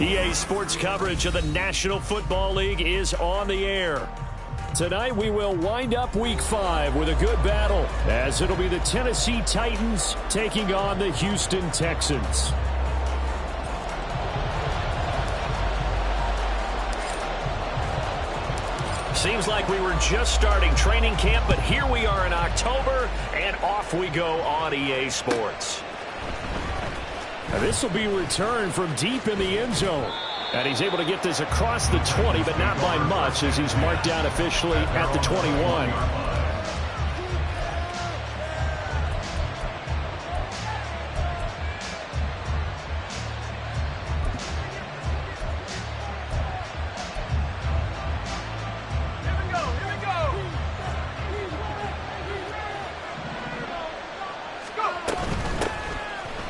EA Sports coverage of the National Football League is on the air. Tonight we will wind up Week 5 with a good battle, as it'll be the Tennessee Titans taking on the Houston Texans. Seems like we were just starting training camp, but here we are in October, and off we go on EA Sports. Now this will be returned from deep in the end zone. And he's able to get this across the 20, but not by much, as he's marked down officially at the 21.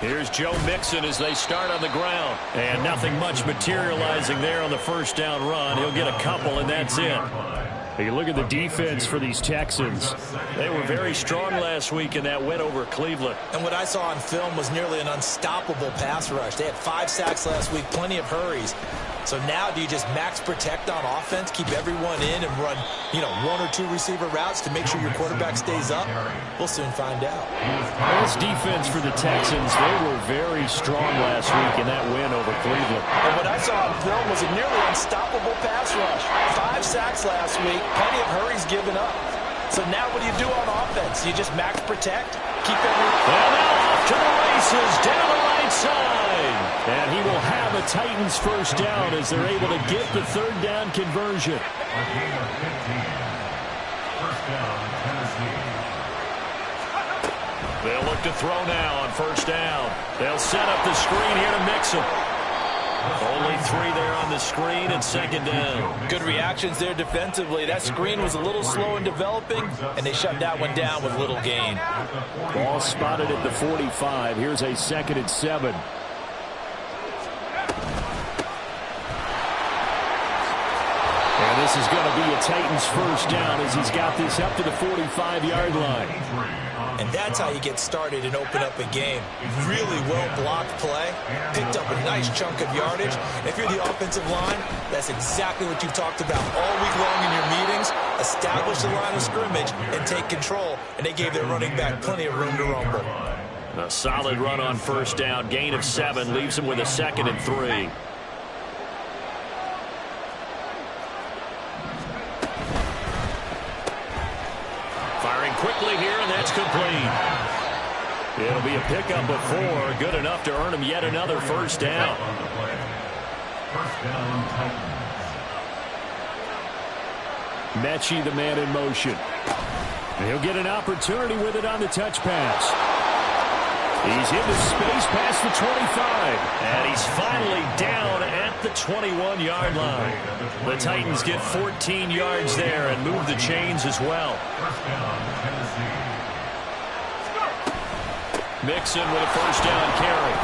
Here's Joe Mixon as they start on the ground. And nothing much materializing there on the first down run. He'll get a couple, and that's it. You look at the defense for these Texans. They were very strong last week in that win over Cleveland. And what I saw on film was nearly an unstoppable pass rush. They had 5 sacks last week, plenty of hurries. So now do you just max protect on offense, keep everyone in, and run, 1 or 2 receiver routes to make sure your quarterback stays up? We'll soon find out. This defense for the Texans, they were very strong last week in that win over Cleveland. And what I saw on film was a nearly unstoppable pass rush. 5 sacks last week, plenty of hurries given up. So now what do you do on offense? You just max protect, keep everyone... And now off to the races, down the right side. And he will have a Titans first down as they're able to get the third down conversion. They'll look to throw now on first down. They'll set up the screen here to Mixon. Only 3 there on the screen and second down. Good reactions there defensively. That screen was a little slow in developing, and they shut that one down with little gain. Ball spotted at the 45. Here's a 2nd and 7. And this is going to be a Titans first down as he's got this up to the 45-yard line. And that's how you get started and open up a game. Really well-blocked play. Picked up a nice chunk of yardage. If you're the offensive line, that's exactly what you've talked about all week long in your meetings. Establish the line of scrimmage and take control. And they gave their running back plenty of room to rumble. A solid run on first down. Gain of 7 leaves him with a 2nd and 3. Quickly here, and that's complete. It'll be a pickup of 4, good enough to earn him yet another first down. Mechie, the man in motion. He'll get an opportunity with it on the touch pass. He's into space past the 25. And he's finally down at the 21-yard line. The Titans get 14 yards there and move the chains as well. Mixon with a first down carry.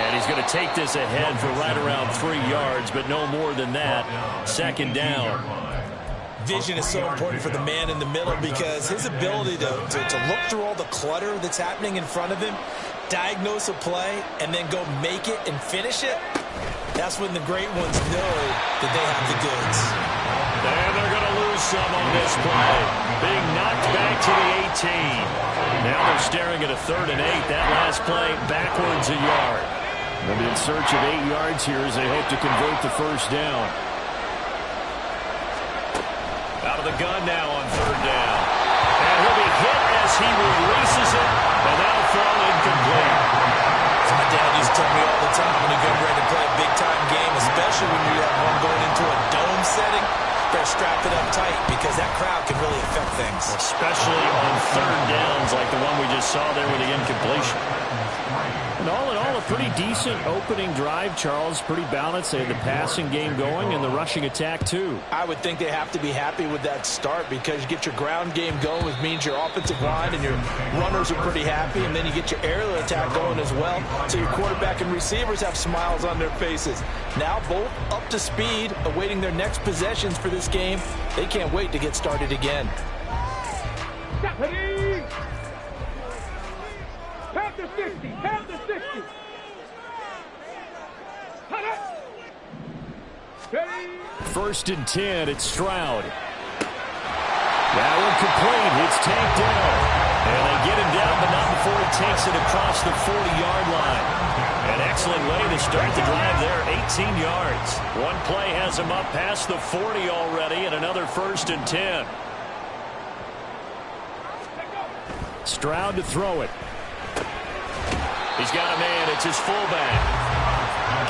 And he's going to take this ahead for right around 3 yards, but no more than that. Second down. Vision is so important for the man in the middle because his ability to look through all the clutter that's happening in front of him, diagnose a play, and then go make it and finish it, that's when the great ones know that they have the goods. And they're going to lose some on this play. Being knocked back to the 18. Now they're staring at a 3rd and 8. That last play backwards a yard. They'll be in search of 8 yards here as they hope to convert the first down. Out of the gun now on 3rd down. And he'll be hit as he releases it, and that'll fall incomplete. My dad used to tell me all the time when you're getting ready to play a big-time game, especially when especially on third downs like the one we just saw there with the incompletion. And all in all, a pretty decent opening drive, Charles. Pretty balanced. They had the passing game going and the rushing attack, too. I would think they have to be happy with that start because you get your ground game going, which means your offensive line and your runners are pretty happy, and then you get your aerial attack going as well, so your quarterback and receivers have smiles on their faces. Now both up to speed, awaiting their next possessions for this game. They can't wait to get started again. Count to 60. Count to 60. First and 10, it's Stroud. That one complete. It's tanked down. And they get him down, but not before he takes it across the 40-yard line. An excellent way to start the drive there, 18 yards. One play has him up past the 40 already, and another first and 10. Stroud to throw it. He's got a man. It's his fullback.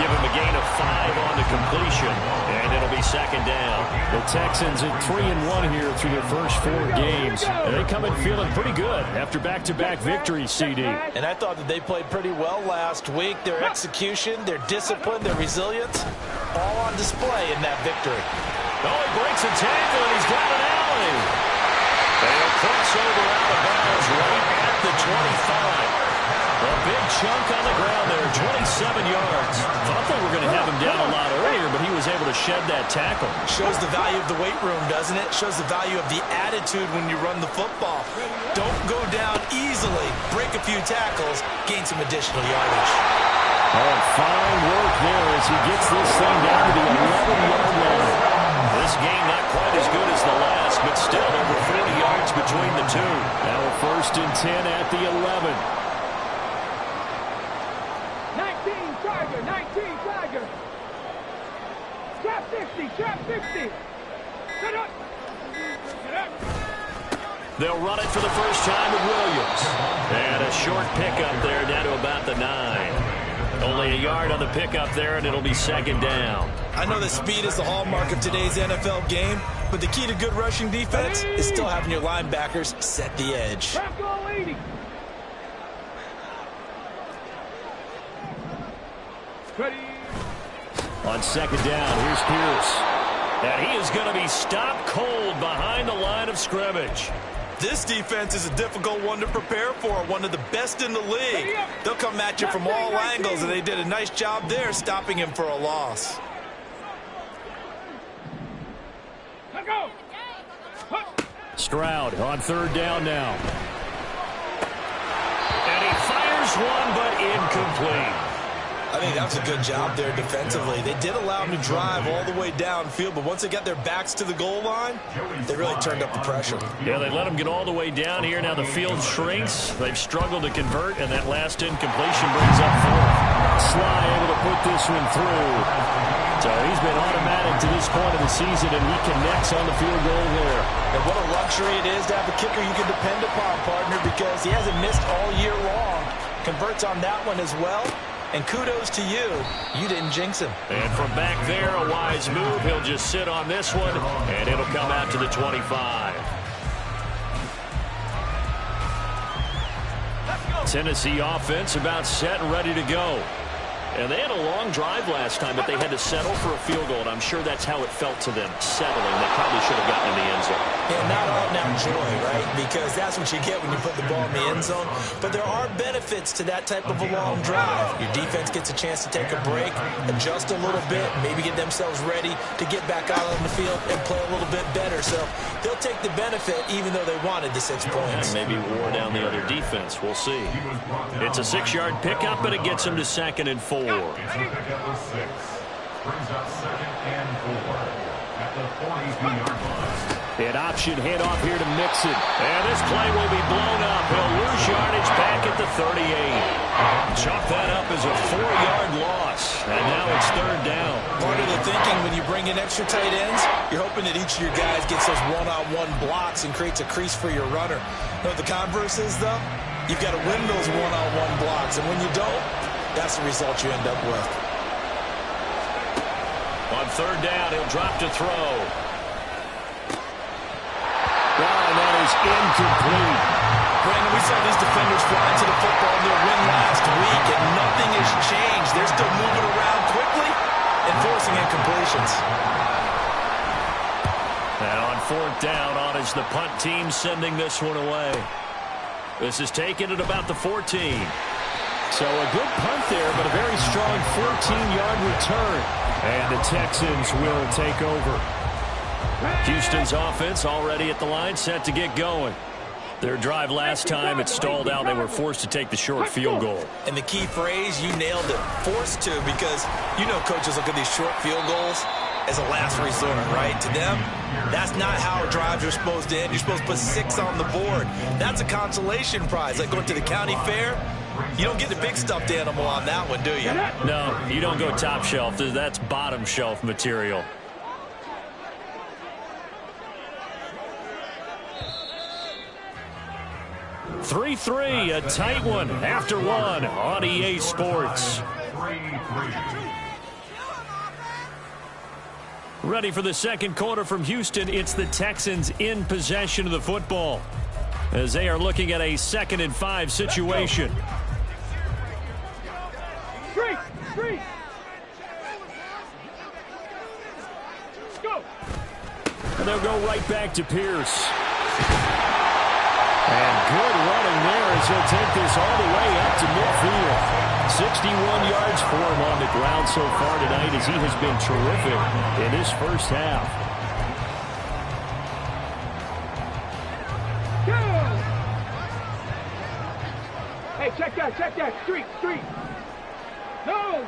Give him a gain of 5 on the completion, and it'll be second down. The Texans at 3-1 here through their first 4 games. And they come in feeling pretty good after back-to-back victories, CD. And I thought that they played pretty well last week. Their execution, their discipline, their resilience, all on display in that victory. Oh, he breaks a tackle, and he's got an alley. They'll cross over out of bounds right at the 25. A big chunk on the ground there, 27 yards. Thought they were going to have him down a lot earlier, but he was able to shed that tackle. Shows the value of the weight room, doesn't it? Shows the value of the attitude when you run the football. Don't go down easily. Break a few tackles, gain some additional yardage. Oh, fine work there as he gets this thing down to the 11-yard line. This game not quite as good as the last, but still over 40 yards between the two. Now a first and 10 at the 11. 19 Tiger. Trap 60. Trap 60. Set up. They'll run it for the first time with Williams. And a short pickup there down to about the 9. Only a yard on the pickup there, and it'll be second down. I know that speed is the hallmark of today's NFL game, but the key to good rushing defense is still having your linebackers set the edge. Trap goal 80. Ready. On second down, here's Pierce. And he is going to be stopped cold behind the line of scrimmage. This defense is a difficult one to prepare for, one of the best in the league. They'll come at you from all angles, and they did a nice job there stopping him for a loss. Stroud on third down now. And he fires one, but incomplete. I think that was a good job there defensively. They did allow him to drive all the way downfield, but once they got their backs to the goal line, they really turned up the pressure. Yeah, they let him get all the way down here. Now the field shrinks. They've struggled to convert, and that last incompletion brings up 4th. Sly able to put this one through. So he's been automatic to this point of the season, and he connects on the field goal there. And what a luxury it is to have a kicker you can depend upon, partner, because he hasn't missed all year long. Converts on that one as well. And kudos to you. You didn't jinx him. And from back there, a wise move. He'll just sit on this one, and it'll come out to the 25. Tennessee offense about set and ready to go. And they had a long drive last time, but they had to settle for a field goal, and I'm sure that's how it felt to them, settling. They probably should have gotten in the end zone. Yeah, not all now joy, right? Because that's what you get when you put the ball in the end zone. But there are benefits to that type of a long drive. Your defense gets a chance to take a break, adjust a little bit, maybe get themselves ready to get back out on the field and play a little bit better. So they'll take the benefit even though they wanted the 6 points. And maybe wore down the other defense. We'll see. It's a 6-yard pickup, but it gets them to 2nd and 4. Brings up 2nd and 4 at the 42-yard line. An option handoff here to Mixon. And this play will be blown up. He'll lose yardage back at the 38. Chalk that up as a 4-yard loss. And now it's 3rd down. Part of the thinking when you bring in extra tight ends, you're hoping that each of your guys gets those one-on-one blocks and creates a crease for your runner. You know what the converse is, though? You've got to win those one-on-one blocks. And when you don't, that's the result you end up with. On 3rd down, he'll drop to throw. Well, and that is is incomplete. Brandon, we saw these defenders fly into the football in their win last week, and nothing has changed. They're still moving around quickly and forcing incompletions. And on fourth down, on is the punt team sending this one away. This is taken at about the 14. So a good punt there, but a very strong 14-yard return. And the Texans will take over. Houston's offense already at the line, set to get going. Their drive last time, it stalled out. They were forced to take the short field goal. And the key phrase, you nailed it, forced to, because you know coaches look at these short field goals as a last resort, right? To them, that's not how drives are supposed to end. You're supposed to put 6 on the board. That's a consolation prize, like going to the county fair. You don't get the big stuffed animal on that one, do you? No, you don't go top shelf. That's bottom shelf material. Three, a tight one after one on EA Sports. Ready for the second quarter from Houston. It's the Texans in possession of the football as they are looking at a 2nd and 5 situation. Three. Go. And they'll go right back to Pierce. And good running there as he'll take this all the way up to midfield. 61 yards for him on the ground so far tonight as he has been terrific in his first half. Go. Hey, check that. Street. No.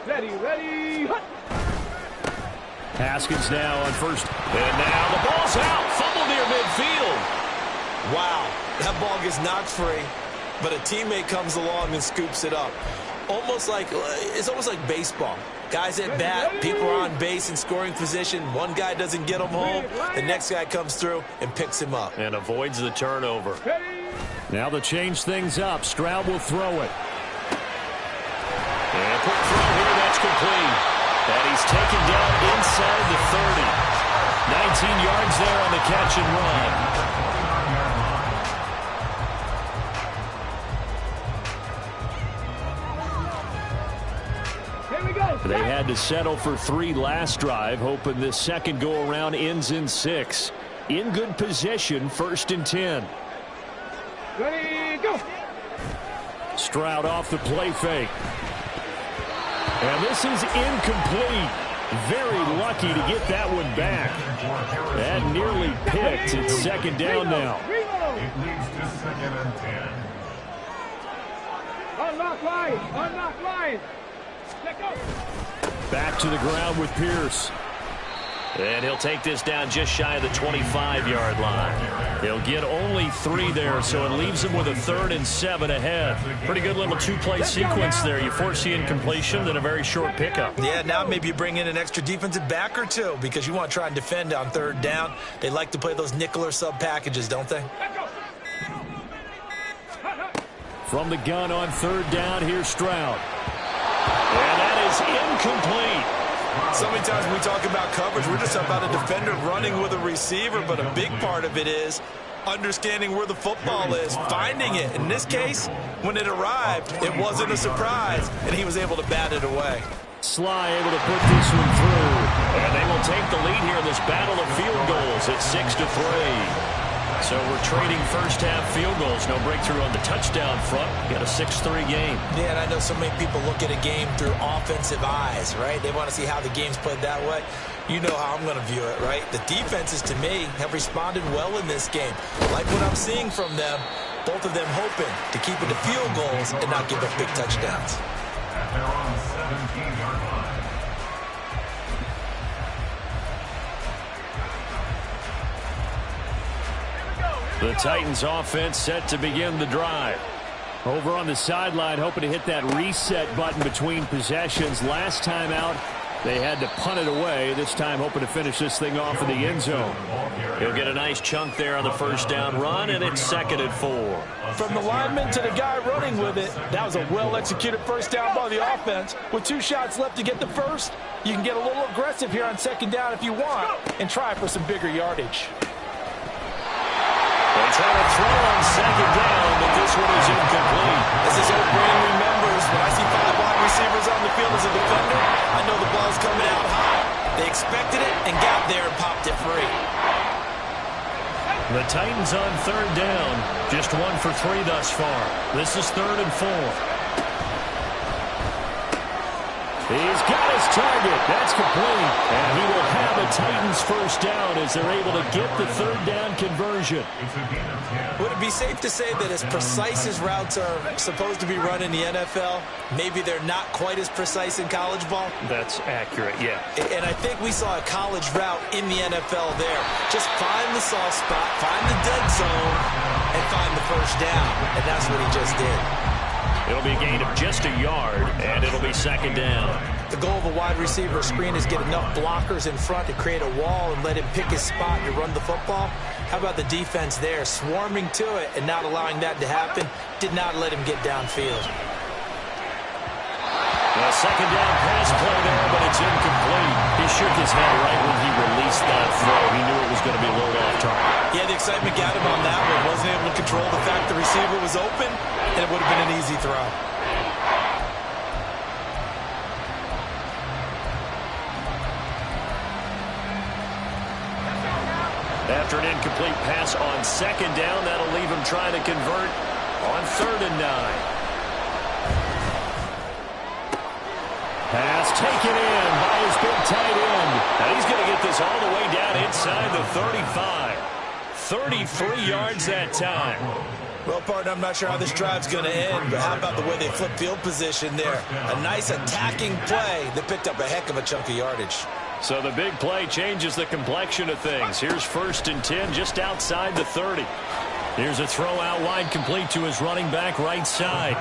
Ready. Hut. Haskins now on first. And now the ball's out. Fumble near midfield. Wow, that ball gets knocked free, but a teammate comes along and scoops it up. It's almost like baseball. Guys at bat, people are on base in scoring position. One guy doesn't get him home. The next guy comes through and picks him up. And avoids the turnover. Now to change things up, Stroud will throw it. And quick throw here, that's complete. And he's taken down inside the 30. 19 yards there on the catch and run. They had to settle for 3 last drive, hoping this second go-around ends in 6. In good position, 1st and 10. Ready, go. Stroud off the play fake. And this is incomplete. Very lucky to get that one back. That nearly picked. It's 2nd down now. It leads to 2nd and 10. Unlock line. Let go. Back to the ground with Pierce. And he'll take this down just shy of the 25-yard line. He'll get only 3 there, so it leaves him with a 3rd and 7 ahead. Pretty good little 2-play sequence there. You force the incompletion, then a very short pickup. Yeah, now maybe you bring in an extra defensive back or 2 because you want to try and defend on 3rd down. They like to play those nickel or sub packages, don't they? From the gun on 3rd down, here's Stroud. And that is incomplete. So many times when we talk about coverage, we're just about a defender running with a receiver, but a big part of it is understanding where the football is, finding it. In this case, when it arrived, it wasn't a surprise, and he was able to bat it away. Sly able to put this one through. And they will take the lead here in this battle of field goals at 6-3. So we're trading first half field goals. No breakthrough on the touchdown front. Got a 6-3 game. Yeah, and I know so many people look at a game through offensive eyes, right? They want to see how the game's played that way. You know how I'm going to view it, right? The defenses, to me, have responded well in this game. Like what I'm seeing from them, both of them hoping to keep it to field goals and not give up big touchdowns. At their own 17-yard line. The Titans offense set to begin the drive. Over on the sideline, hoping to hit that reset button between possessions. Last time out, they had to punt it away. This time, hoping to finish this thing off in the end zone. He'll get a nice chunk there on the first down run, and it's 2nd and 4. From the lineman to the guy running with it, that was a well-executed first down by the offense. With 2 shots left to get the first, you can get a little aggressive here on 2nd down if you want and try for some bigger yardage. trying to throw on second down, but this one is incomplete. As his old brain remembers, when I see 5 wide receivers on the field as a defender, I know the ball's coming out high. They expected it and got there and popped it free. The Titans on third down. Just 1 for 3 thus far. This is 3rd and 4. He's got his target. That's complete. And he will have a Titans first down as they're able to get the 3rd down conversion. Would it be safe to say that as precise as routes are supposed to be run in the NFL, maybe they're not quite as precise in college ball? That's accurate, yeah. And I think we saw a college route in the NFL there. Just find the soft spot, find the dead zone, and find the first down. And that's what he just did. It'll be a gain of just a yard, and it'll be 2nd down. The goal of a wide receiver screen is get enough blockers in front to create a wall and let him pick his spot to run the football. How about the defense there, swarming to it and not allowing that to happen? Did not let him get downfield. A 2nd down pass play there, but it's incomplete. He shook his head right when he released that throw. He knew it was going to be low off target. Yeah, the excitement got him on that one. Wasn't able to control the fact the receiver was open, and it would have been an easy throw. After an incomplete pass on 2nd down, that'll leave him trying to convert on 3rd and 9. Pass taken in by his big tight end. And he's going to get this all the way down inside the 35. 33 yards that time. Well, partner, I'm not sure how this drive's going to end, but how about the way they flip field position there? A nice attacking play that picked up a heck of a chunk of yardage. So the big play changes the complexion of things. Here's 1st and 10 just outside the 30. Here's a throw out wide complete to his running back right side.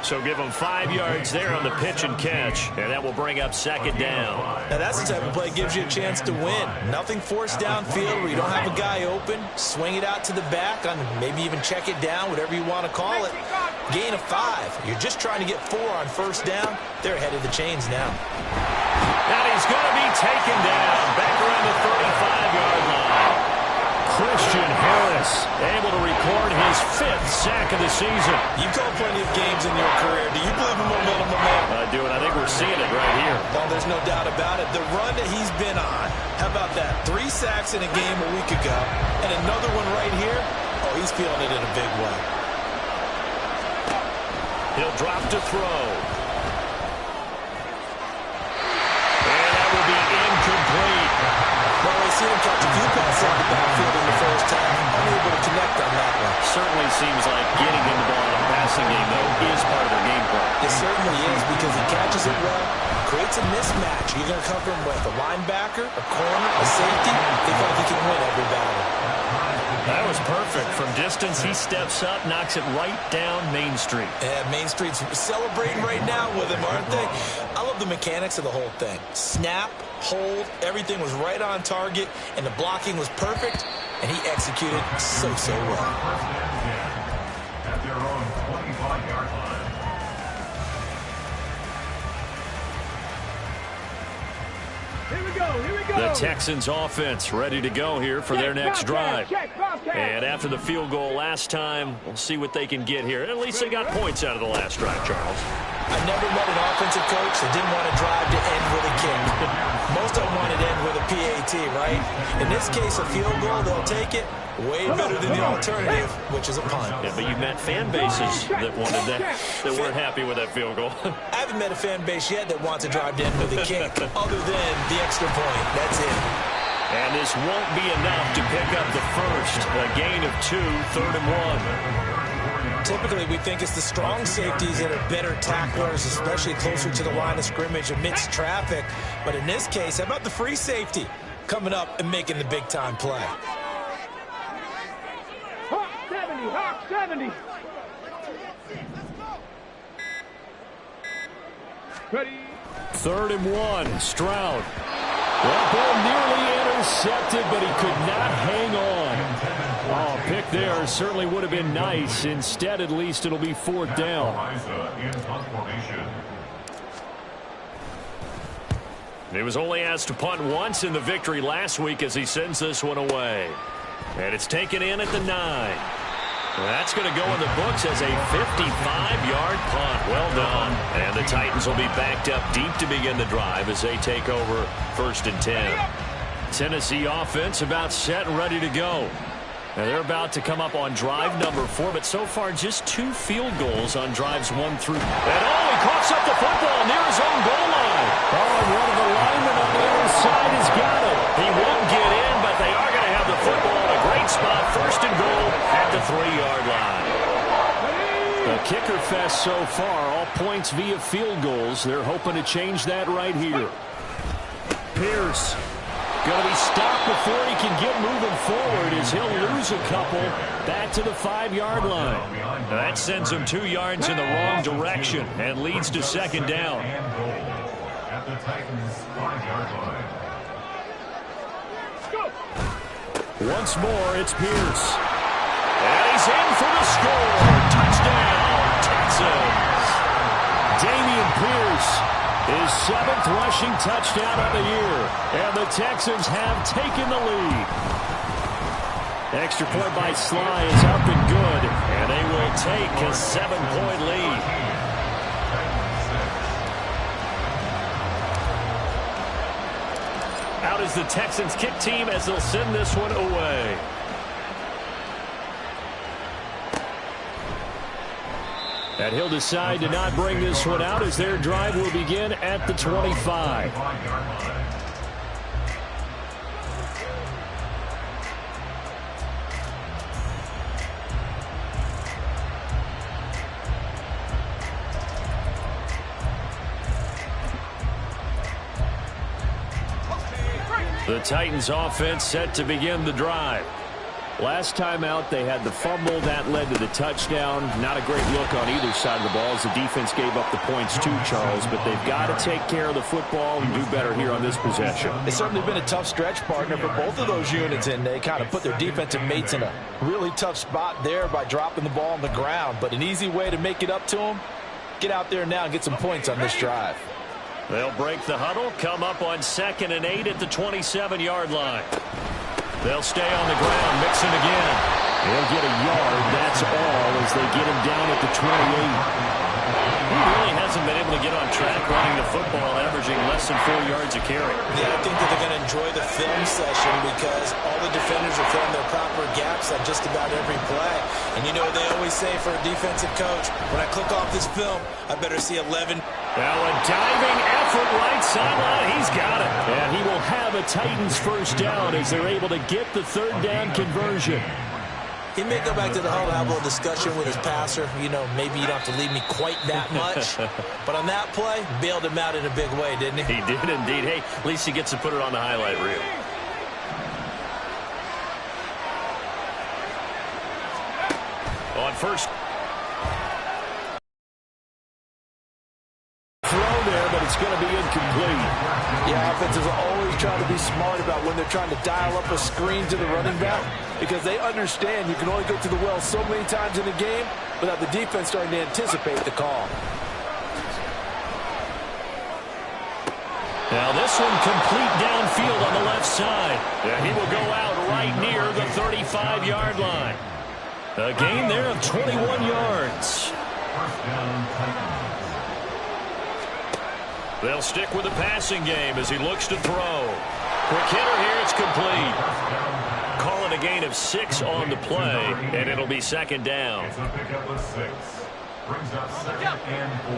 So give him 5 yards there on the pitch and catch, and that will bring up 2nd down. Now that's the type of play that gives you a chance to win. Nothing forced downfield where you don't have a guy open. Swing it out to the back, on maybe even check it down, whatever you want to call it. Gain of 5. You're just trying to get 4 on 1st down. They're ahead of the chains now. And he's going to be taken down back around the 35-yard line. Christian Harris able to record his 5th sack of the season. You've called plenty of games in your career. Do you believe in momentum, my man? I do, and I think we're seeing it right here. Well, there's no doubt about it. The run that he's been on, how about that? 3 sacks in a game a week ago, and another one right here. Oh, he's feeling it in a big way. He'll drop to throw. And that will be incomplete. Well, I see him catch a few passes out of the backfield in the first half. Unable to connect on that one. Certainly seems like getting him the ball in a passing game, though, is part of their game plan. It certainly is because he catches it well, creates a mismatch. You're going to cover him with a linebacker, a corner, a safety. They feel like he can win every battle. That was perfect. From distance, he steps up, knocks it right down Main Street. Yeah, Main Street's celebrating right now with him, aren't they? I love the mechanics of the whole thing. Snap, hold, everything was right on target, and the blocking was perfect, and he executed so well. At their own 25-yard line. Here we go. The Texans offense ready to go here for their next drive. And after the field goal last time, we'll see what they can get here. At least they got points out of the last drive, Charles. I never met an offensive coach that didn't want to drive to end with a kick. Most of them wanted to end with a PAT, right? In this case, a field goal, they'll take it. Way better than the alternative, which is a punt. Yeah, but you met fan bases that wanted that weren't happy with that field goal. I haven't met a fan base yet that wants to drive to end with a kick, other than the extra point. That's it. And this won't be enough to pick up the first. A gain of 2, 3rd and 1. Typically, we think it's the strong safeties that are better tacklers, especially closer to the line of scrimmage amidst traffic. But in this case, how about the free safety coming up and making the big-time play? Hawk 70. Ready. 3rd and 1, Stroud. That ball nearly intercepted, but he could not hang on. Oh, pick there certainly would have been nice. Instead, at least it'll be 4th down. He was only asked to punt once in the victory last week as he sends this one away. And it's taken in at the 9. That's going to go in the books as a 55-yard punt. Well done. And the Titans will be backed up deep to begin the drive as they take over 1st and 10. Tennessee offense about set and ready to go. Now they're about to come up on drive number 4, but so far just 2 field goals on drives 1 through. And he coughs up the football near his own goal line. And one of the linemen on the other side has got it. He won't get in, but they are going to have the football in a great spot. 1st and goal at the 3-yard line. A kicker fest so far. All points via field goals. They're hoping to change that right here. Pierce going to be stopped before he can get moving forward as he'll lose a couple back to the 5-yard line. That sends him 2 yards in the wrong direction and leads to 2nd down. At the Titans 5-yard line. Once more, it's Pierce. And he's in for the score. Touchdown, Texans. Dameon Pierce, his 7th rushing touchdown of the year. And the Texans have taken the lead. Extra point by Sly is up and good. And they will take a 7-point lead. Out is the Texans kick team as they'll send this one away. And he'll decide to not bring this one out as their drive will begin at the 25. The Titans offense set to begin the drive. Last time out, they had the fumble. That led to the touchdown. Not a great look on either side of the ball as the defense gave up the points too, Charles. But they've got to take care of the football and do better here on this possession. It's certainly been a tough stretch, partner, for both of those units, and they kind of put their defensive mates in a really tough spot there by dropping the ball on the ground. But an easy way to make it up to them, get out there now and get some points on this drive. They'll break the huddle, come up on 2nd and 8 at the 27-yard line. They'll stay on the ground, mixing again. He'll get a yard, that's all, as they get him down at the 28. He really hasn't been able to get on track running the football, averaging less than 4 yards a carry. Yeah, I think that they're going to enjoy the film session because all the defenders are filling their proper gaps on just about every play. And you know what they always say for a defensive coach? When I click off this film, I better see 11. Now a diving effort right sideline. He's got it. And he will have a Titans 1st down as they're able to get the 3rd down conversion. He may go back to the huddle and have a little discussion with his passer. You know, maybe you don't have to leave me quite that much. But on that play, bailed him out in a big way, didn't he? He did indeed. Hey, at least he gets to put it on the highlight reel. On first. Throw there, but it's going to be incomplete. Yeah, offenses are always trying to be smart about when they're trying to dial up a screen to the running back because they understand you can only go to the well so many times in the game without the defense starting to anticipate the call. Now this one complete downfield on the left side. And he will go out right near the 35-yard line. A gain there of 21 yards. They'll stick with the passing game as he looks to throw. Quick hitter here, it's complete. Call it a gain of 6 on the play, and it'll be 2nd down. It's a pickup of 6. Brings up 2nd and 4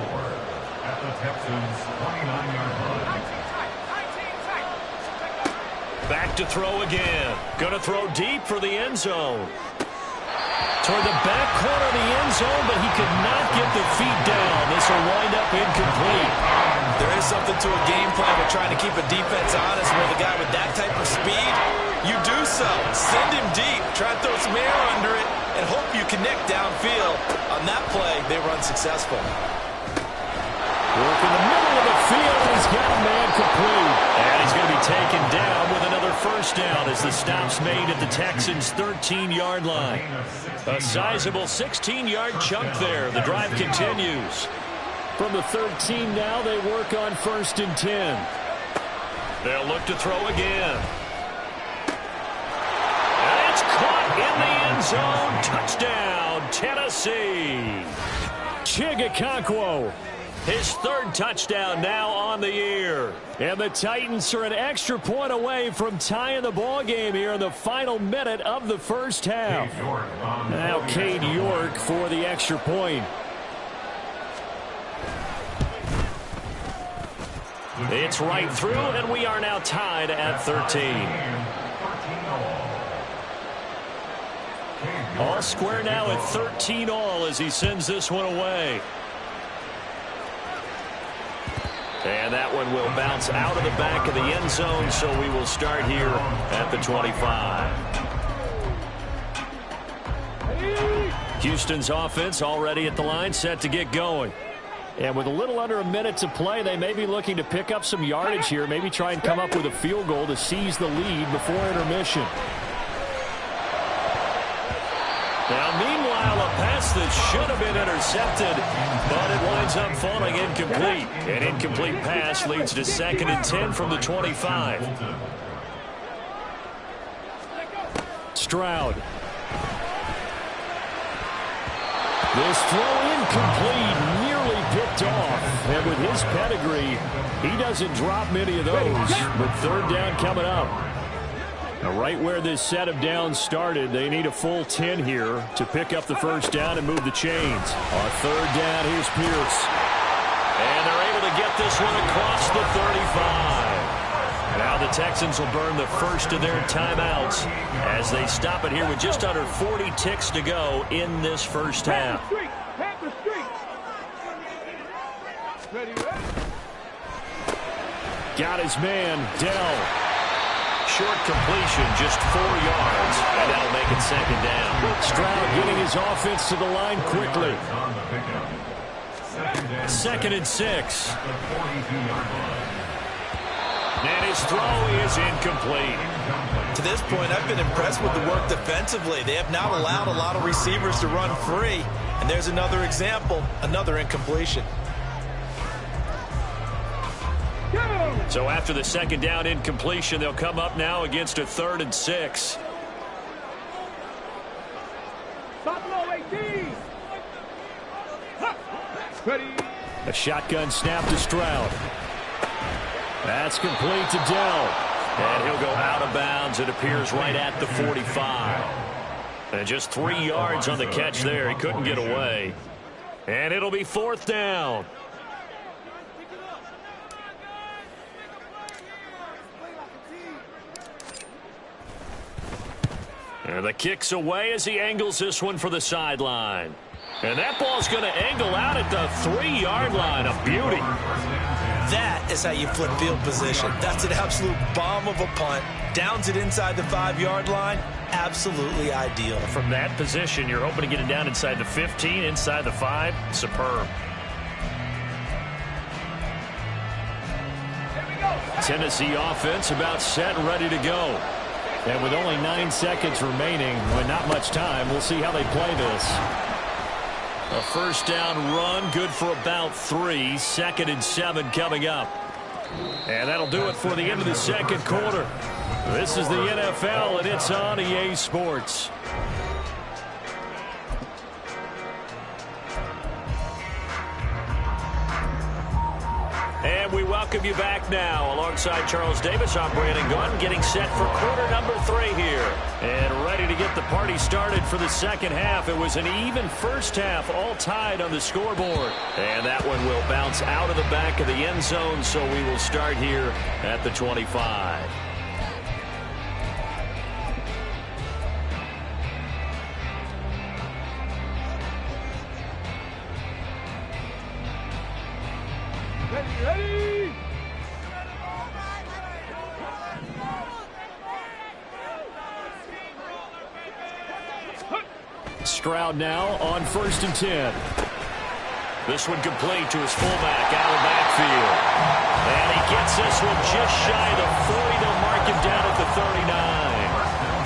at the Texans 29-yard line. Back to throw again. Going to throw deep for the end zone. Toward the back corner of the end zone, but he could not get the feet down. This will wind up incomplete. There is something to a game plan with trying to keep a defense honest with a guy with that type of speed. You do so. Send him deep. Try to throw some air under it and hope you connect downfield. On that play, they were unsuccessful. Work in the middle of the field. He's got a man complete. And he's going to be taken down with another 1st down as the stop's made at the Texans' 13-yard line. A sizable 16-yard chunk there. The drive continues. From the 13 now, they work on 1st and 10. They'll look to throw again. And it's caught. end zone. Touchdown, Tennessee. Chigakonkwo, his third touchdown now on the year. And the Titans are an extra point away from tying the ball game here in the final minute of the first half. Now Cade York for the extra point. It's right through, and we are now tied at 13. All square now at 13 all as he sends this one away. And that one will bounce out of the back of the end zone, so we will start here at the 25. Houston's offense already at the line, set to get going. And with a little under a minute to play, they may be looking to pick up some yardage here, maybe try and come up with a field goal to seize the lead before intermission. Now, meanwhile, a pass that should have been intercepted, but it winds up falling incomplete. An incomplete pass leads to 2nd and 10 from the 25. Stroud. This throw incomplete, nearly picked off. And with his pedigree, he doesn't drop many of those. But third down coming up. Now, right where this set of downs started, they need a full 10 here to pick up the first down and move the chains. On third down, here's Pierce. And they're able to get this one across the 35. Now the Texans will burn the first of their timeouts as they stop it here with just under 40 ticks to go in this first half. Got his man, Dell. Short completion, just 4 yards, and that'll make it 2nd down. Stroud getting his offense to the line quickly. 2nd and 6. And his throw is incomplete. To this point, I've been impressed with the work defensively. They have not allowed a lot of receivers to run free. And there's another example, another incompletion. So after the 2nd down incompletion, they'll come up now against a 3rd and 6. A shotgun snap to Stroud. That's complete to Dell. And he'll go out of bounds. It appears right at the 45. And just 3 yards on the catch there. He couldn't get away. And it'll be 4th down. And the kick's away as he angles this one for the sideline. And that ball's going to angle out at the 3-yard line. A beauty. That is how you flip field position. That's an absolute bomb of a punt. Downs it inside the 5-yard line. Absolutely ideal. From that position, you're hoping to get it down inside the 15, inside the 5. Superb. Tennessee offense about set and ready to go. And with only 9 seconds remaining, with not much time, we'll see how they play this. A first down run, good for about 3. 2nd and 7 coming up. And that'll do it for the end of the second quarter. This is the NFL, and it's on EA Sports. And we welcome you back now. Alongside Charles Davis, I'm Brandon Gunn, getting set for quarter number 3 here. And ready to get the party started for the second half. It was an even first half, all tied on the scoreboard. And that one will bounce out of the back of the end zone, so we will start here at the 25. Ready? Stroud now on 1st and 10. This one complete to his fullback out of the backfield. And he gets this one just shy of the 40. They'll mark him down at the 39.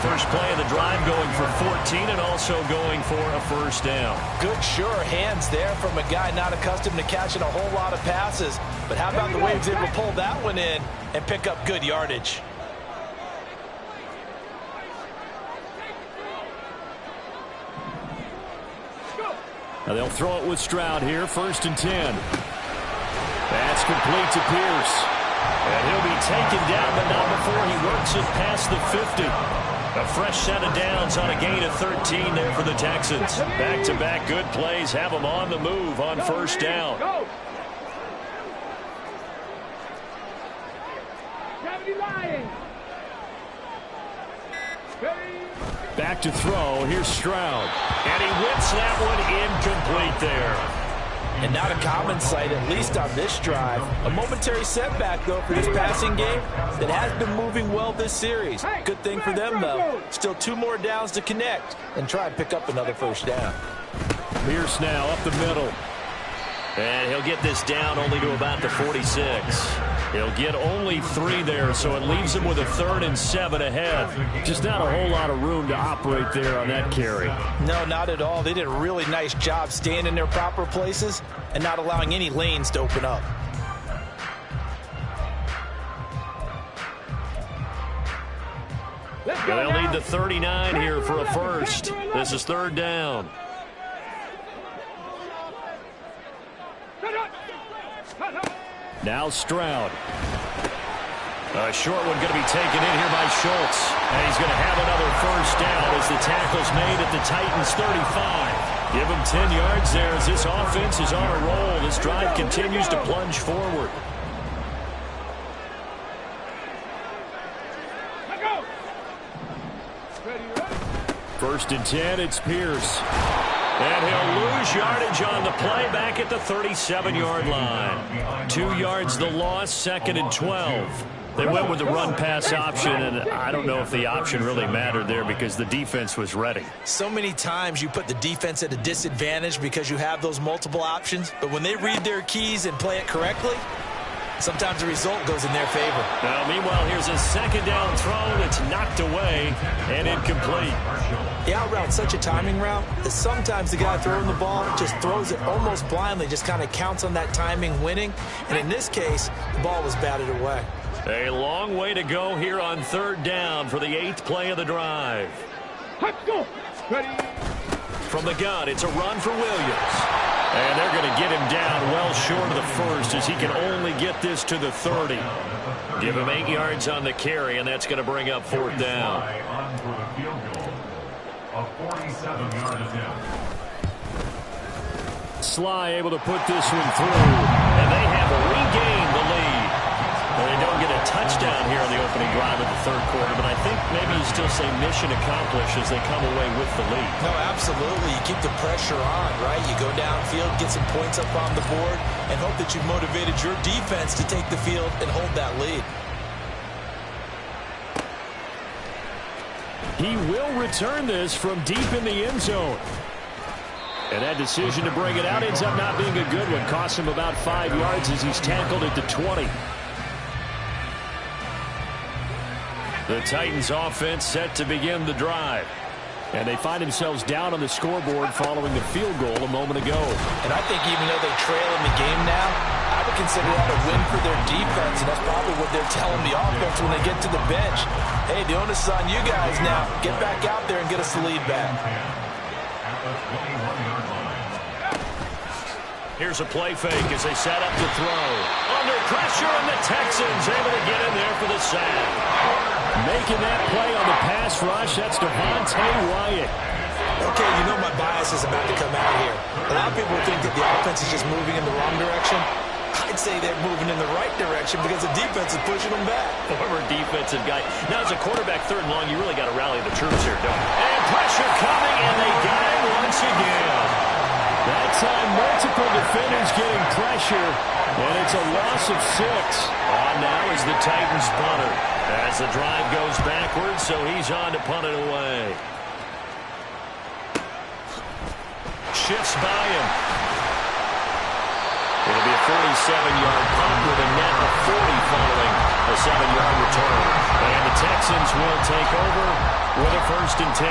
First play of the drive going for 14 and also going for a first down. Good, sure hands there from a guy not accustomed to catching a whole lot of passes. But how about the way he was able to pull that one in and pick up good yardage? Now they'll throw it with Stroud here, 1st and 10. That's complete to Pierce. And he'll be taken down, but not before he works it past the 50. A fresh set of downs on a gain of 13 there for the Texans. Back-to-back good plays have them on the move on 1st down. Back to throw. Here's Stroud. And he whips that one incomplete there. And not a common sight, at least on this drive. A momentary setback, though, for this passing game that has been moving well this series. Good thing for them, though. Still 2 more downs to connect and try and pick up another 1st down. Pierce now up the middle. And he'll get this down only to about the 46. He'll get only 3 there, so it leaves him with a 3rd and 7 ahead. Just not a whole lot of room to operate there on that carry. No, not at all. They did a really nice job staying in their proper places and not allowing any lanes to open up. They'll need the 39 here for a 1st. This is 3rd down. Now Stroud. A short one going to be taken in here by Schultz. And he's going to have another 1st down as the tackle's made at the Titans 35. Give him 10 yards there as this offense is on a roll. This drive continues to plunge forward. First and 10, it's Pierce. And he'll lose yardage on the play back at the 37-yard line. 2 yards the loss, 2nd and 12. They went with the run-pass option, and I don't know if the option really mattered there because the defense was ready. So many times you put the defense at a disadvantage because you have those multiple options, but when they read their keys and play it correctly, sometimes the result goes in their favor. Now, meanwhile, here's a 2nd down throw that's knocked away and incomplete. The out route's such a timing route that sometimes the guy throwing the ball just throws it almost blindly, just kind of counts on that timing winning. And in this case, the ball was batted away. A long way to go here on 3rd down for the 8th play of the drive. Let's go. Ready. From the gun, it's a run for Williams. And they're going to get him down well short of the 1st as he can only get this to the 30. Give him 8 yards on the carry, and that's going to bring up 4th down. A 47-yard attempt. Sly able to put this one through, and they have regained the lead. Well, they don't get a touchdown here on the opening drive of the 3rd quarter, but I think maybe you still say mission accomplished as they come away with the lead. No, absolutely. You keep the pressure on, right? You go downfield, get some points up on the board, and hope that you've motivated your defense to take the field and hold that lead. He will return this from deep in the end zone. And that decision to bring it out ends up not being a good one. Costs him about 5 yards as he's tackled at the 20. The Titans offense set to begin the drive. And they find themselves down on the scoreboard following the field goal a moment ago. And I think even though they trail in the game now, I would consider that a win for their defense, and that's probably what they're telling the offense when they get to the bench. Hey, the onus is on you guys now. Get back out there and get us the lead back. Here's a play fake as they set up to throw. Under pressure, and the Texans able to get in there for the sack. Making that play on the pass rush, that's Devontae Wyatt. Okay, you know my bias is about to come out here. A lot of people think that the offense is just moving in the wrong direction. I'd say they're moving in the right direction because the defense is pushing them back. Former defensive guy. Now, as a quarterback, 3rd and long, you really got to rally the troops here, don't you? And pressure coming, and they got him once again. That time, multiple defenders getting pressure, and it's a loss of 6. On now is the Titans punter. As the drive goes backwards, so he's on to punt it away. Shifts by him. It'll be a 47-yard punt with a net of 40 following a 7-yard return. And the Texans will take over with a 1st and 10.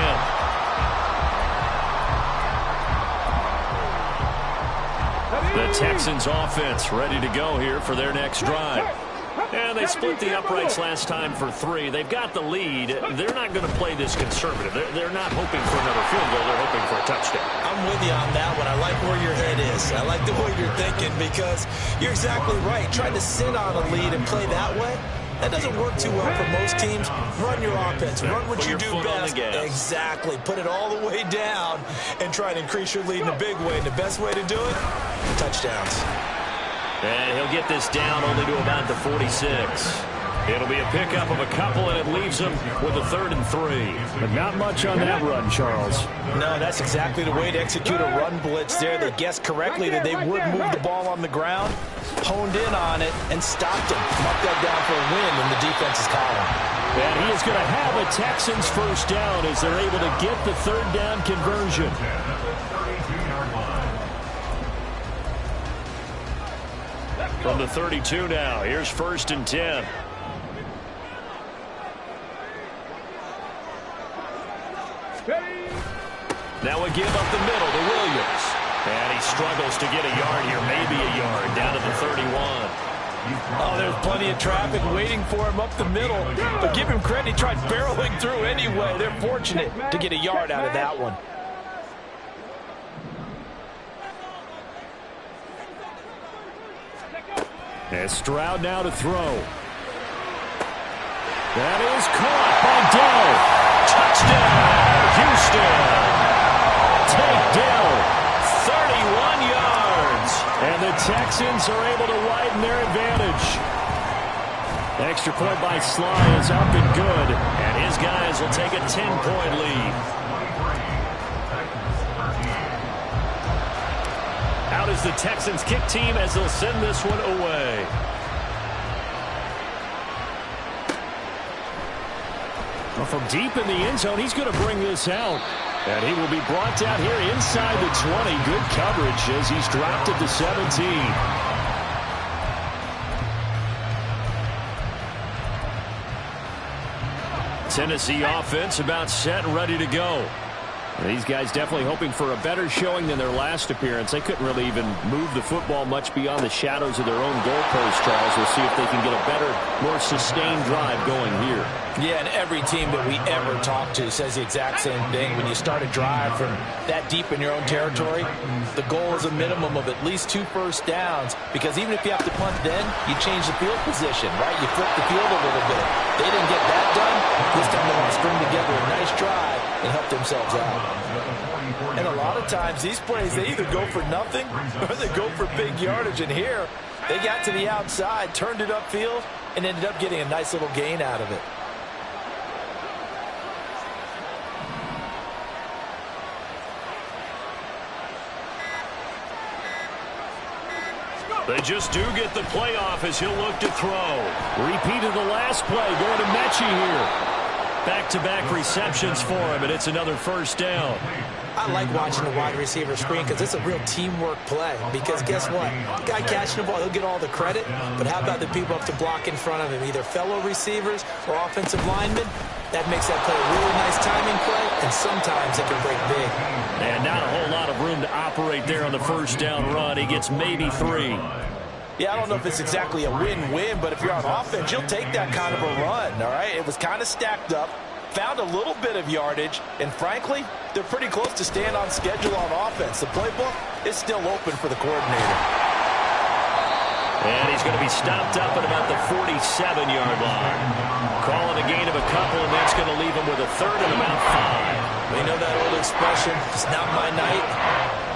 The Texans offense ready to go here for their next drive. And they split the uprights last time for 3. They've got the lead. They're not going to play this conservative. They're not hoping for another field goal. They're hoping for a touchdown. I'm with you on that one. I like where your head is. I like the way you're thinking because you're exactly right. Trying to sit on a lead and play that way, that doesn't work too well for most teams. Run your offense. Run what you do best. Exactly. Put it all the way down and try to increase your lead in a big way. And the best way to do it, touchdowns. And he'll get this down only to about the 46. It'll be a pickup of a couple, and it leaves him with a 3rd and 3. But not much on that run, Charles. No, that's exactly the way to execute a run blitz there. They guessed correctly that they would move the ball on the ground, honed in on it, and stopped him. Marked that down for a win in the defense's column. And he is going to have a Texans first down as they're able to get the 3rd down conversion. From the 32 now, here's 1st and 10. Now a give up the middle to Williams. And he struggles to get a yard here, maybe a yard, down to the 31. Oh, there's plenty of traffic waiting for him up the middle. But give him credit, he tried barreling through anyway. They're fortunate to get a yard out of that one. And Stroud now to throw. That is caught by Dell. Touchdown, Houston. Take Dell, 31 yards. And the Texans are able to widen their advantage. Extra point by Sly is up and good. And his guys will take a 10-point lead. Out is the Texans kick team as they'll send this one away. Well, from deep in the end zone, he's going to bring this out. And he will be brought down here inside the 20. Good coverage as he's dropped at the 17. Tennessee offense about set and ready to go. These guys definitely hoping for a better showing than their last appearance. They couldn't really even move the football much beyond the shadows of their own goalpost, Charles. We'll see if they can get a better, more sustained drive going here. Yeah, and every team that we ever talk to says the exact same thing. When you start a drive from that deep in your own territory, the goal is a minimum of at least 2 first downs, because even if you have to punt then, you change the field position, right? You flip the field a little bit. They didn't get that done. This time they want to string together a nice drive and help themselves out. And a lot of times, these plays, they either go for nothing or they go for big yardage. And here, they got to the outside, turned it upfield, and ended up getting a nice little gain out of it. They just do get the playoff as he'll look to throw. Repeat of the last play, going to Mechie here. Back-to-back receptions for him, and it's another first down. I like watching the wide receiver screen because it's a real teamwork play. Because guess what? The guy catching the ball, he'll get all the credit. But how about the people up to block in front of him, either fellow receivers or offensive linemen? That makes that play a really nice timing play, and sometimes it can break big. And not a whole lot of room to operate there on the first down run. He gets maybe 3. Yeah, I don't know if it's exactly a win-win, but if you're on offense, you'll take that kind of a run, all right? It was kind of stacked up, found a little bit of yardage, and frankly, they're pretty close to staying on schedule on offense. The playbook is still open for the coordinator. And he's going to be stopped up at about the 47-yard line. Calling a gain of a couple, and that's going to leave him with a 3rd and about 5. We know that old expression, it's not my night.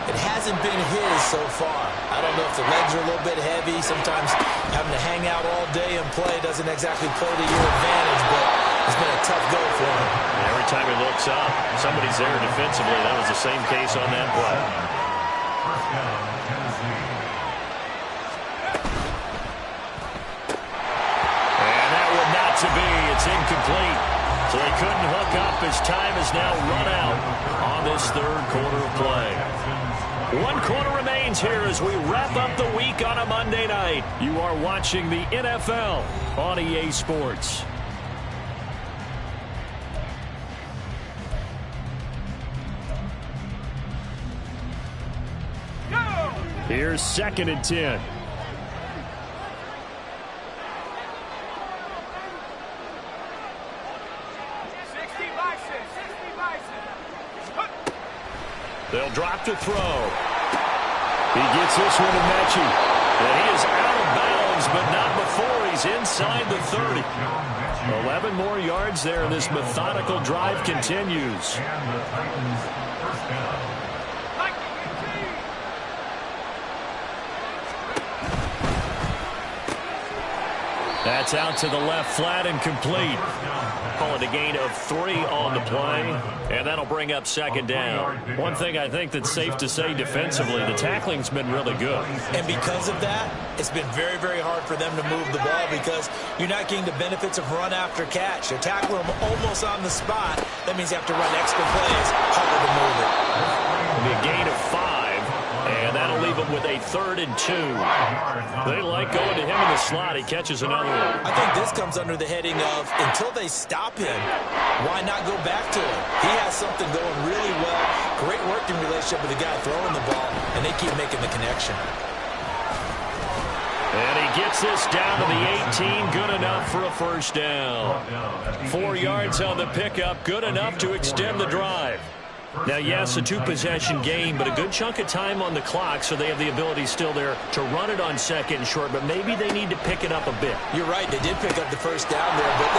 It hasn't been his so far. I don't know if the legs are a little bit heavy. Sometimes having to hang out all day and play doesn't exactly play to your advantage, but it's been a tough go for him. And every time he looks up, somebody's there defensively. That was the same case on that play. First down, Tennessee. And that one not to be. It's incomplete. So they couldn't hook up as time is now run out on this 3rd quarter of play. 1 quarter remains here as we wrap up the week on a Monday night. You are watching the NFL on EA Sports. Here's 2nd and 10. They'll drop to throw. He gets this one to Mechie. And he is out of bounds, but not before he's inside the 30. 11 more yards there, and this methodical drive continues. And the Titans first down. That's out to the left flat and complete. Call it a gain of 3 on the play, and that'll bring up second down. One thing I think that's safe to say defensively, the tackling's been really good. And because of that, it's been very, very hard for them to move the ball because you're not getting the benefits of run after catch. You're tackling them almost on the spot. That means you have to run extra plays, harder to move it. It'll be a gain of 5. And that'll leave him with a 3rd and 2. They like going to him in the slot. He catches another one. I think this comes under the heading of until they stop him, why not go back to him? He has something going really well. Great working relationship with the guy throwing the ball, and they keep making the connection. And he gets this down to the 18. Good enough for a first down. 4 yards on the pickup. Good enough to extend the drive. Now, yes, a 2-possession game, but a good chunk of time on the clock, so they have the ability still there to run it on 2nd and short, but maybe they need to pick it up a bit. You're right. They did pick up the first down there, but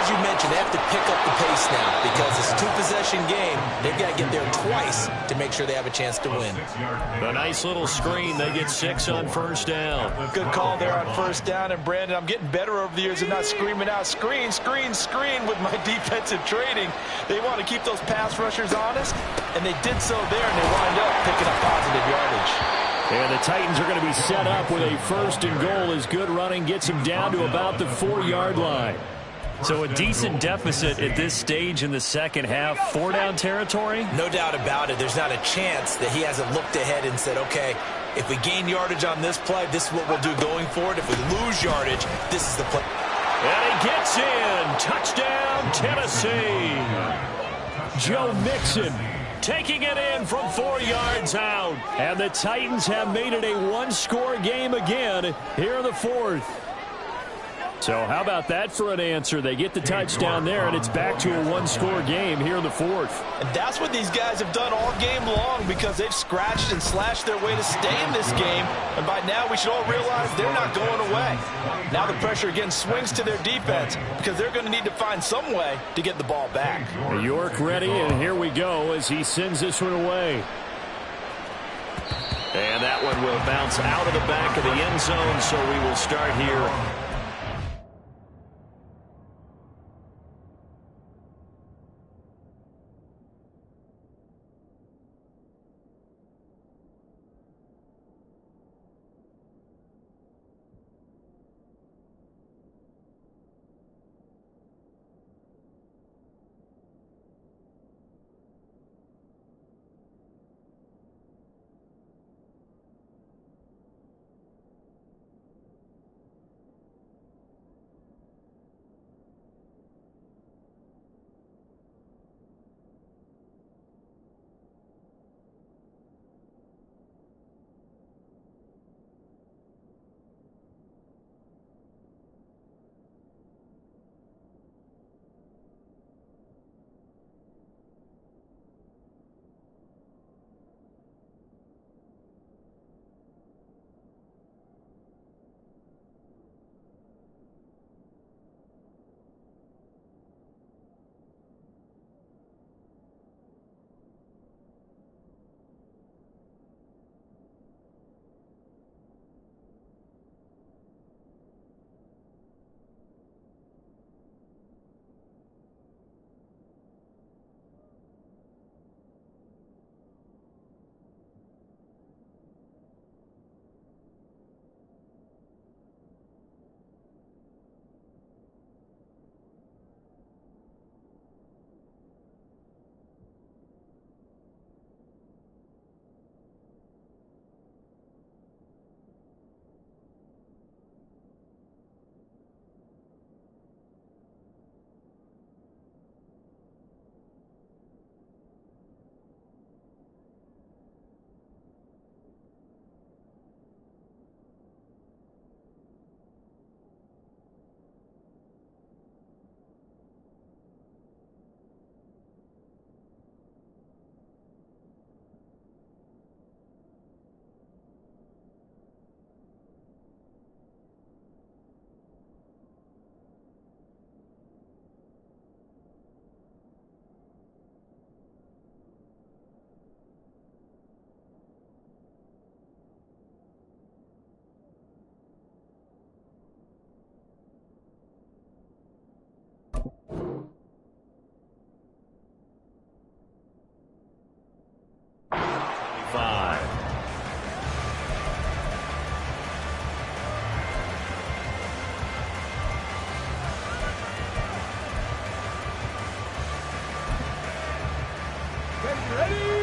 as you mentioned, they have to pick up the pace now because it's a 2-possession game. They've got to get there twice to make sure they have a chance to win. A nice little screen. They get 6 on first down. Good call there on first down. And, Brandon, I'm getting better over the years of not screaming out, screen, screen, screen with my defensive training. They want to keep those pass rushers honest. And they did so there, and they wind up picking up positive yardage. And the Titans are going to be set up with a 1st and goal as good running gets them down to about the 4-yard line. So a decent deficit at this stage in the second half. 4-down territory? No doubt about it. There's not a chance that he hasn't looked ahead and said, okay, if we gain yardage on this play, this is what we'll do going forward. If we lose yardage, this is the play. And he gets in. Touchdown, Tennessee. Joe Mixon taking it in from 4 yards out. And the Titans have made it a 1-score game again here in the 4th. So how about that for an answer? They get the touchdown there, and it's back to a 1-score game here in the 4th. And that's what these guys have done all game long because they've scratched and slashed their way to stay in this game. And by now, we should all realize they're not going away. Now the pressure again swings to their defense because they're going to need to find some way to get the ball back. York ready, and here we go as he sends this one away. And that one will bounce out of the back of the end zone, so we will start here.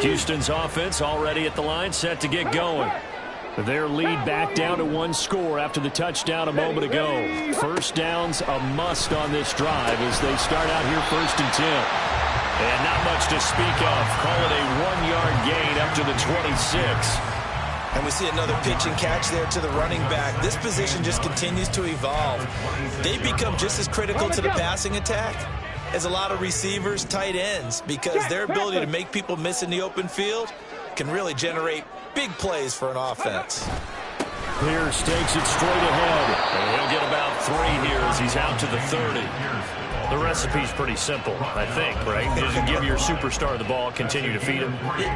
Houston's offense already at the line, set to get going. Their lead back down to 1 score after the touchdown a moment ago. First down's a must on this drive as they start out here 1st and 10. And not much to speak of. Call it a 1-yard gain up to the 26. And we see another pitch and catch there to the running back. This position just continues to evolve. They become just as critical to the passing attack as a lot of receivers, tight ends, because their ability to make people miss in the open field can really generate big plays for an offense. Pierce takes it straight ahead. And he'll get about 3 here as he's out to the 30. The recipe's pretty simple, I think, right? Just give your superstar the ball, continue to feed him.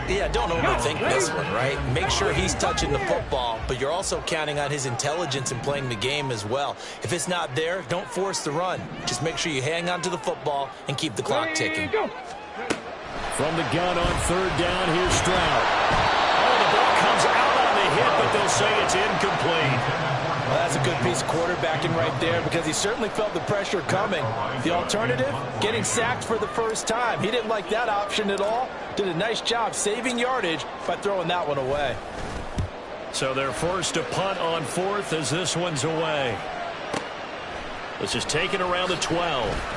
Yeah, don't overthink this one, right? Make sure he's touching the football, but you're also counting on his intelligence in playing the game as well. If it's not there, don't force the run. Just make sure you hang on to the football and keep the clock ticking. From the gun on 3rd down, here's Stroud. Oh, the ball comes out on the hit, but they'll say it's incomplete. Well, that's a good piece of quarterbacking right there because he certainly felt the pressure coming. The alternative, getting sacked for the first time. He didn't like that option at all. Did a nice job saving yardage by throwing that one away. So they're forced to punt on 4th as this one's away. This is taken around the 12.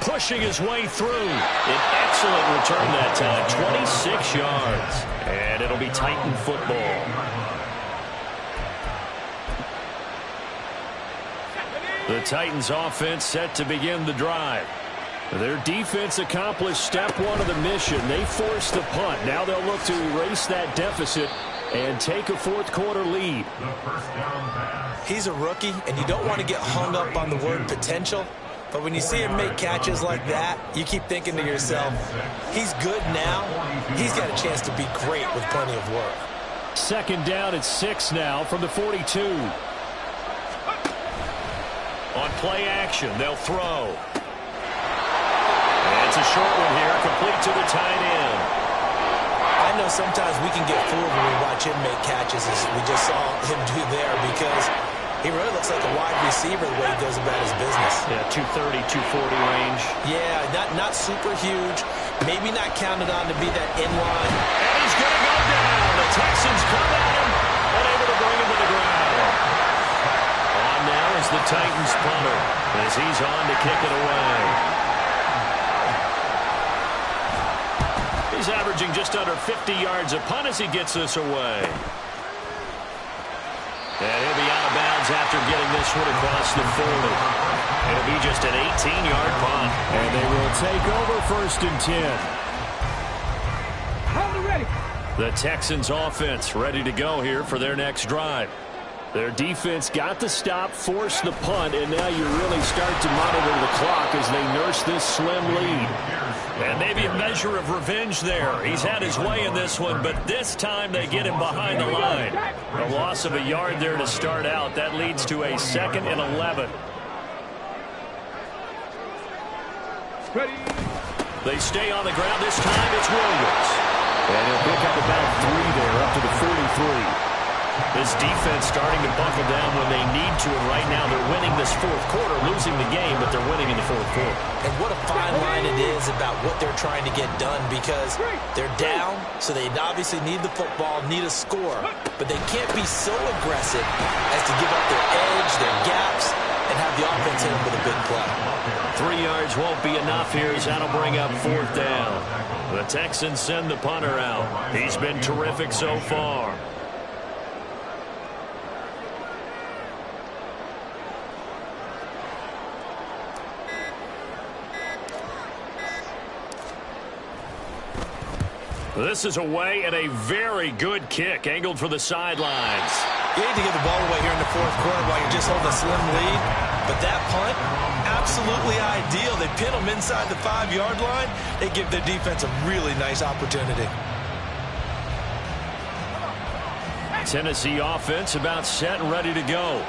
Pushing his way through. An excellent return that time. 26 yards. And it'll be Titan football. The Titans offense set to begin the drive. Their defense accomplished step 1 of the mission. They forced the punt. Now they'll look to erase that deficit and take a 4th quarter lead. He's a rookie, and you don't want to get hung up on the word potential. But when you see him make catches like that, you keep thinking to yourself, he's good now. He's got a chance to be great with plenty of work. 2nd down at 6 now from the 42. On play action, they'll throw. And it's a short one here, complete to the tight end. I know sometimes we can get fooled when we watch him make catches, as we just saw him do there, because he really looks like a wide receiver the way he goes about his business. Yeah, 230, 240 range. Yeah, not super huge. Maybe not counted on to be that inline. And he's going to go down. The Texans come at him, unable to bring him to the ground. On now is the Titans punter as he's on to kick it away. He's averaging just under 50 yards a punt as he gets this away. And he'll be out of bounds after getting this one across the 40. It'll be just an 18-yard punt. And they will take over 1st and 10. Hold it ready. The Texans offense ready to go here for their next drive. Their defense got the stop, forced the punt, and now you really start to monitor the clock as they nurse this slim lead. And maybe a measure of revenge there. He's had his way in this one, but this time they get him behind the line. A loss of a yard there to start out. That leads to a 2nd and 11. Ready. They stay on the ground. This time it's Williams. And he'll pick up about 3 there, up to the 43. This defense starting to buckle down when they need to, and right now they're winning this 4th quarter, losing the game, but they're winning in the 4th quarter. And what a fine line it is about what they're trying to get done, because they're down, so they obviously need the football, need a score, but they can't be so aggressive as to give up their edge, their gaps, and have the offense hit them with a big play. 3 yards won't be enough here as that'll bring up 4th down. The Texans send the punter out. He's been terrific so far. This is away and a very good kick, angled for the sidelines. You need to give the ball away here in the 4th quarter while you're just holding a slim lead. But that punt, absolutely ideal. They pin them inside the 5-yard line. They give their defense a really nice opportunity. Tennessee offense about set and ready to go.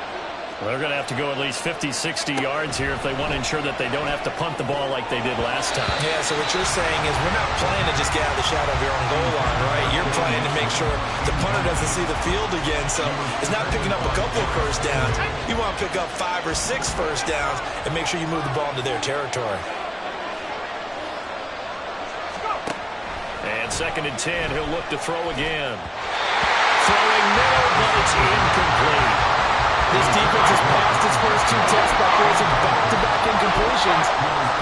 They're going to have to go at least 50, 60 yards here if they want to ensure that they don't have to punt the ball like they did last time. Yeah, so what you're saying is we're not playing to just get out of the shadow of your own goal line, right? You're playing to make sure the punter doesn't see the field again, so it's not picking up a couple of first downs. You want to pick up 5 or 6 first downs and make sure you move the ball into their territory. And 2nd and 10, he'll look to throw again. Throwing middle, but it's incomplete. This defense has passed its first 2 tests by forcing back-to-back incompletions.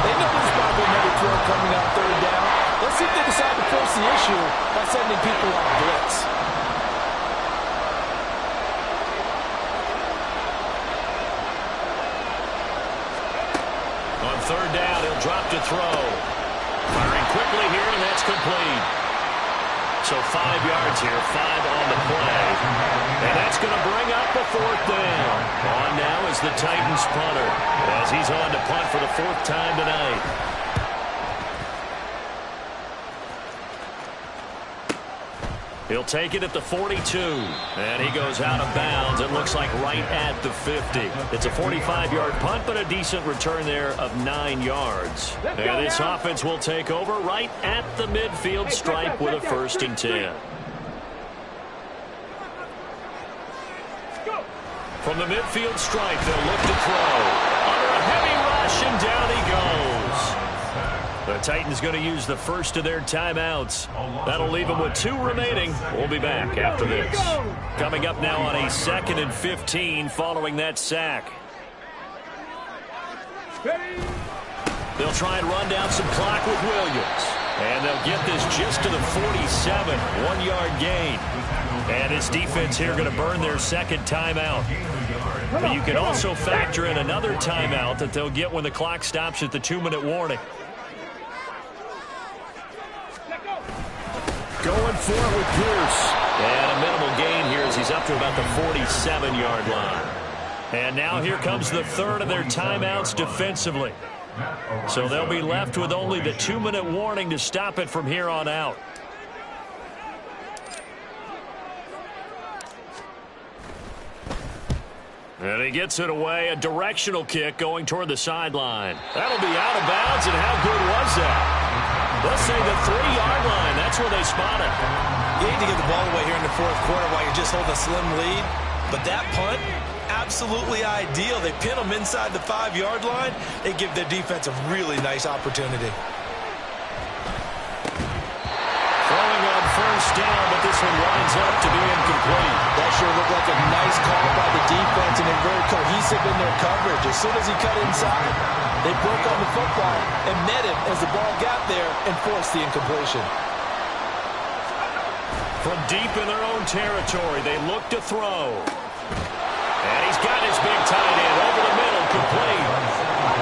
They know there's probably another throw coming on 3rd down. Let's see if they decide to force the issue by sending people on blitz. On 3rd down, he'll drop to throw. Firing quickly here, and that's complete. So 5 yards here, 5 on the play. And that's going to bring up a 4th down. On now is the Titans punter, as he's on to punt for the 4th time tonight. He'll take it at the 42. And he goes out of bounds. It looks like right at the 50. It's a 45-yard punt, but a decent return there of 9 yards. And this offense will take over right at the midfield stripe with a 1st and 10. From the midfield stripe, they'll look to throw. Under a heavy rush, and down he goes. The Titans going to use the first of their timeouts. That'll leave them with 2 remaining. We'll be back after this. Coming up now on a 2nd and 15 following that sack. They'll try and run down some clock with Williams. And they'll get this just to the 47, 1-yard gain. And this defense here going to burn their 2nd timeout. But you can also factor in another timeout that they'll get when the clock stops at the 2-minute warning. Going for it with Pierce. And a minimal gain here as he's up to about the 47-yard line. And now here comes the 3rd of their timeouts defensively. So they'll be left with only the 2-minute warning to stop it from here on out. And he gets it away. A directional kick going toward the sideline. That'll be out of bounds, and how good was that? Let's say the 3-yard line. That's where they spot it. You need to get the ball away here in the 4th quarter while you're just holding a slim lead. But that punt, absolutely ideal. They pin them inside the 5-yard line. They give their defense a really nice opportunity. Throwing on 1st down, but this one winds up to be incomplete. That sure looked like a nice call by the defense, and they're very cohesive in their coverage. As soon as he cut inside, they broke on the football and met him as the ball got there and forced the incompletion. From deep in their own territory, they look to throw. And he's got his big tight end over the middle, complete.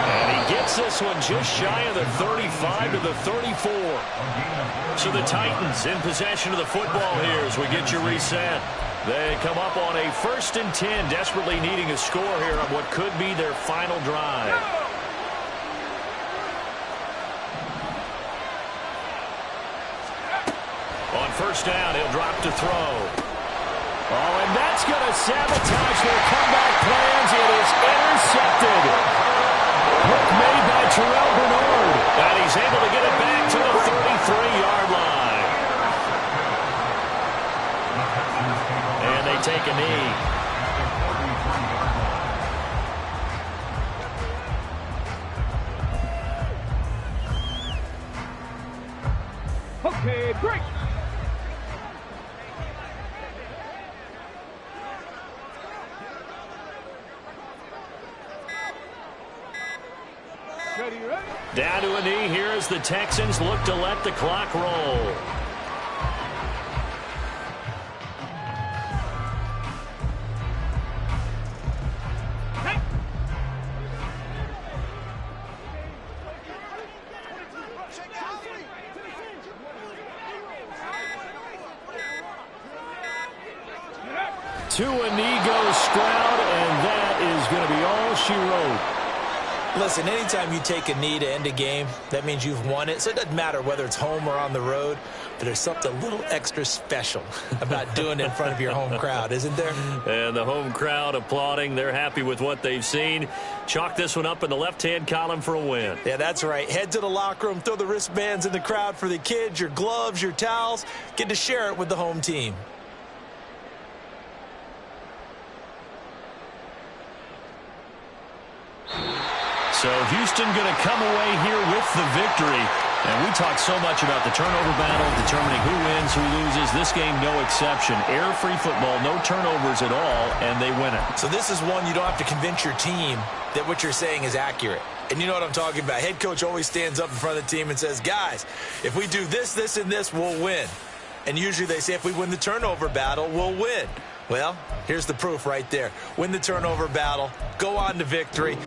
And he gets this one just shy of the 35 to the 34. So the Titans in possession of the football here as we get you reset. They come up on a 1st and 10, desperately needing a score here on what could be their final drive. On 1st down, he'll drop to throw. Oh, and that's going to sabotage their comeback plans. It is intercepted. Hook made by Terrell Bernard. And he's able to get it back to the 33-yard line. And they take a knee. Okay, break. Ready, ready. Down to a knee here as the Texans look to let the clock roll. To a knee goes Stroud, and that is going to be all she wrote. Listen, anytime you take a knee to end a game, that means you've won it. So it doesn't matter whether it's home or on the road, but there's something a little extra special about doing it in front of your home crowd, isn't there? And the home crowd applauding. They're happy with what they've seen. Chalk this one up in the left-hand column for a win. Yeah, that's right. Head to the locker room, throw the wristbands in the crowd for the kids, your gloves, your towels. Get to share it with the home team. So Houston going to come away here with the victory. And we talk so much about the turnover battle, determining who wins, who loses. This game, no exception. Error-free football, no turnovers at all, and they win it. So this is one you don't have to convince your team that what you're saying is accurate. And you know what I'm talking about. Head coach always stands up in front of the team and says, guys, if we do this, this, and this, we'll win. And usually they say if we win the turnover battle, we'll win. Well, here's the proof right there. Win the turnover battle, go on to victory.